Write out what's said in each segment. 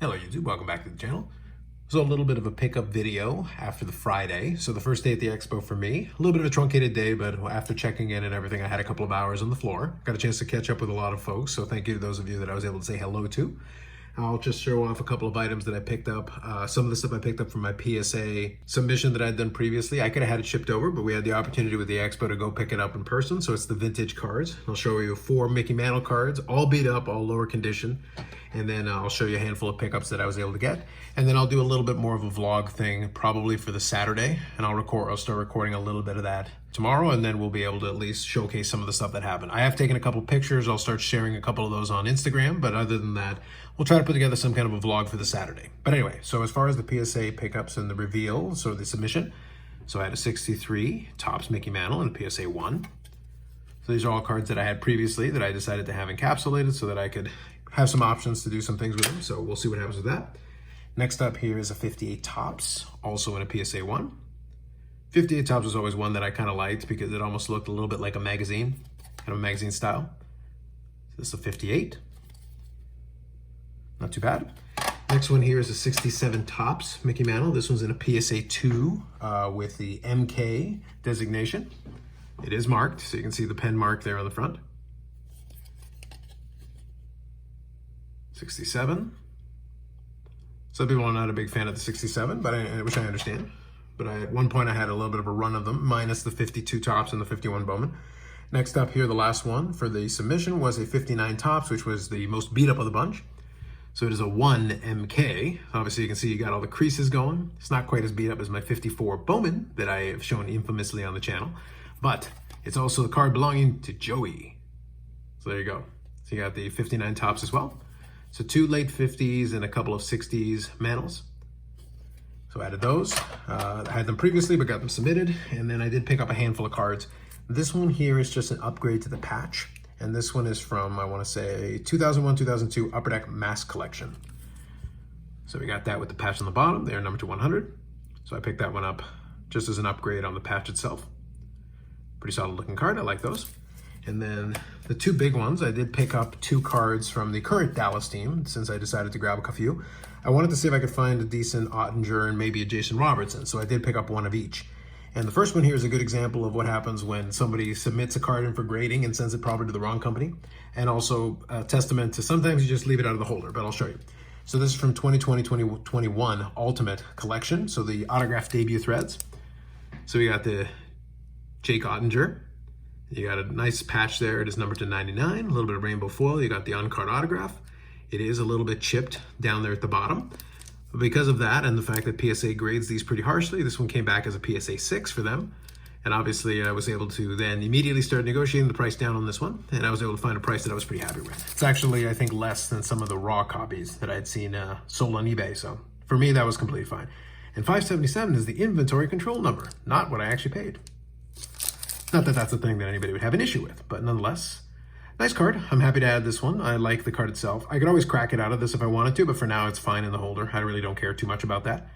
Hello YouTube, welcome back to the channel. So a little bit of a pickup video after the Friday. So the first day at the Expo for me, a little bit of a truncated day, but after checking in and everything, I had a couple of hours on the floor. Got a chance to catch up with a lot of folks, so thank you to those of you that I was able to say hello to. I'll just show off a couple of items that I picked up. Some of the stuff I picked up from my PSA submission that I'd done previously. I could have had it shipped over, but we had the opportunity with the Expo to go pick it up in person. So it's the vintage cards. I'll show you 4 Mickey Mantle cards, all beat up, all lower condition. And then I'll show you a handful of pickups that I was able to get. And then I'll do a little bit more of a vlog thing, probably for the Saturday. And I'll start recording a little bit of that tomorrow, and then we'll be able to at least showcase some of the stuff that happened. I have taken a couple pictures. I'll start sharing a couple of those on Instagram, but other than that, we'll try to put together some kind of a vlog for the Saturday. But anyway, so as far as the PSA pickups and the reveal, so the submission, so I had a 63 Topps Mickey Mantle and a PSA 1. So these are all cards that I had previously that I decided to have encapsulated so that I could have some options to do some things with them. So we'll see what happens with that. Next up here is a 58 Topps, also in a PSA 1. 58 Topps was always one that I kind of liked because it almost looked a little bit like a magazine, kind of a magazine style. So this is a 58. Not too bad. Next one here is a 67 Topps Mickey Mantle. This one's in a PSA 2 with the MK designation. It is marked, so you can see the pen mark there on the front. 67. Some people are not a big fan of the 67, but which I understand. But at one point I had a little bit of a run of them, minus the 52 Topps and the 51 Bowman. Next up here, the last one for the submission was a 59 Topps, which was the most beat up of the bunch. So it is a 1 MK. Obviously you can see you got all the creases going. It's not quite as beat up as my 54 Bowman that I have shown infamously on the channel, but it's also the card belonging to Joey. So there you go. So you got the 59 Topps as well. So 2 late 50s and a couple of 60s mantles. So I added those. I had them previously, but got them submitted. And then I did pick up a handful of cards. This one here is just an upgrade to the patch. And this one is from, I want to say, 2001, 2002 Upper Deck Mass Collection. So we got that with the patch on the bottom. They are numbered to 100. So I picked that one up just as an upgrade on the patch itself. Pretty solid looking card. I like those. And then the 2 big ones, I did pick up 2 cards from the current Dallas team since I decided to grab a few. I wanted to see if I could find a decent Ottinger and maybe a Jason Robertson, so I did pick up one of each. And the first one here is a good example of what happens when somebody submits a card in for grading and sends it probably to the wrong company, and also a testament to sometimes you just leave it out of the holder, but I'll show you. So this is from 2020-2021 Ultimate Collection, so the autographed debut threads. So we got the Jake Ottinger. You got a nice patch there. It is numbered to 99, a little bit of rainbow foil. You got the on-card autograph. It is a little bit chipped down there at the bottom. But because of that and the fact that PSA grades these pretty harshly, this one came back as a PSA 6 for them. And obviously I was able to then immediately start negotiating the price down on this one. And I was able to find a price that I was pretty happy with. It's actually, I think, less than some of the raw copies that I had seen sold on eBay. So for me, that was completely fine. And 577 is the inventory control number, not what I actually paid. Not that that's a thing that anybody would have an issue with, but nonetheless, nice card. I'm happy to add this one. I like the card itself. I could always crack it out of this if I wanted to, but for now it's fine in the holder. I really don't care too much about that.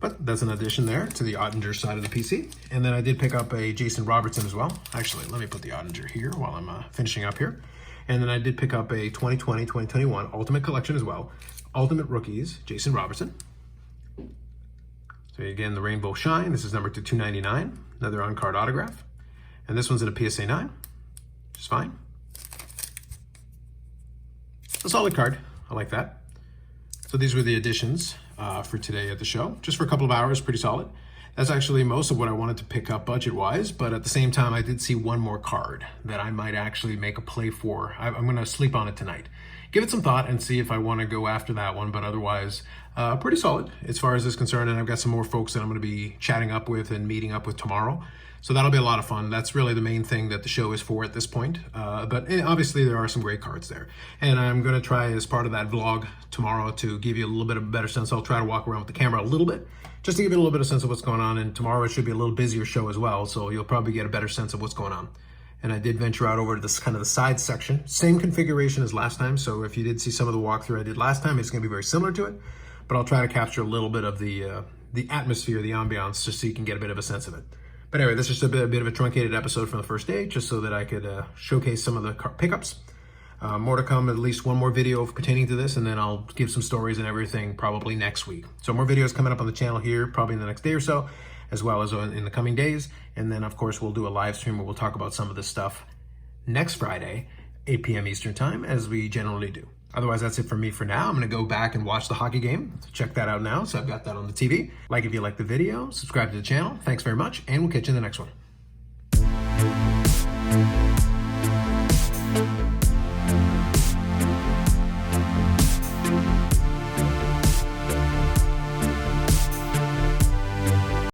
But that's an addition there to the Ottinger side of the PC. And then I did pick up a Jason Robertson as well. Actually, let me put the Ottinger here while I'm finishing up here. And then I did pick up a 2020-2021 Ultimate Collection as well. Ultimate Rookies, Jason Robertson. So again, the Rainbow Shine. This is numbered to 299. Another on-card autograph. And this one's in a PSA 9, which is fine. A solid card. I like that. So these were the additions for today at the show. Just for a couple of hours, pretty solid. That's actually most of what I wanted to pick up budget-wise, but at the same time, I did see one more card that I might actually make a play for. I'm going to sleep on it tonight. Give it some thought and see if I want to go after that one, but otherwise, pretty solid as far as this is concerned, and I've got some more folks that I'm going to be chatting up with and meeting up with tomorrow. So that'll be a lot of fun. That's really the main thing that the show is for at this point. But obviously there are some great cards there. And I'm going to try as part of that vlog tomorrow to give you a little bit of a better sense. I'll try to walk around with the camera a little bit, just to give you a little bit of sense of what's going on. And tomorrow it should be a little busier show as well. So you'll probably get a better sense of what's going on. And I did venture out over to this kind of the side section. Same configuration as last time. So if you did see some of the walkthrough I did last time, it's going to be very similar to it. But I'll try to capture a little bit of the atmosphere, the ambiance, just so you can get a bit of a sense of it. But anyway, this is just a bit of a truncated episode from the first day, just so that I could showcase some of the pickups. More to come, at least one more video pertaining to this, and then I'll give some stories and everything probably next week. So more videos coming up on the channel here, probably in the next day or so, as well as in the coming days. And then, of course, we'll do a live stream where we'll talk about some of this stuff next Friday, 8 p.m. Eastern time, as we generally do. Otherwise, that's it for me for now. I'm going to go back and watch the hockey game. So check that out now. So I've got that on the TV. Like if you like the video, subscribe to the channel. Thanks very much, and we'll catch you in the next one.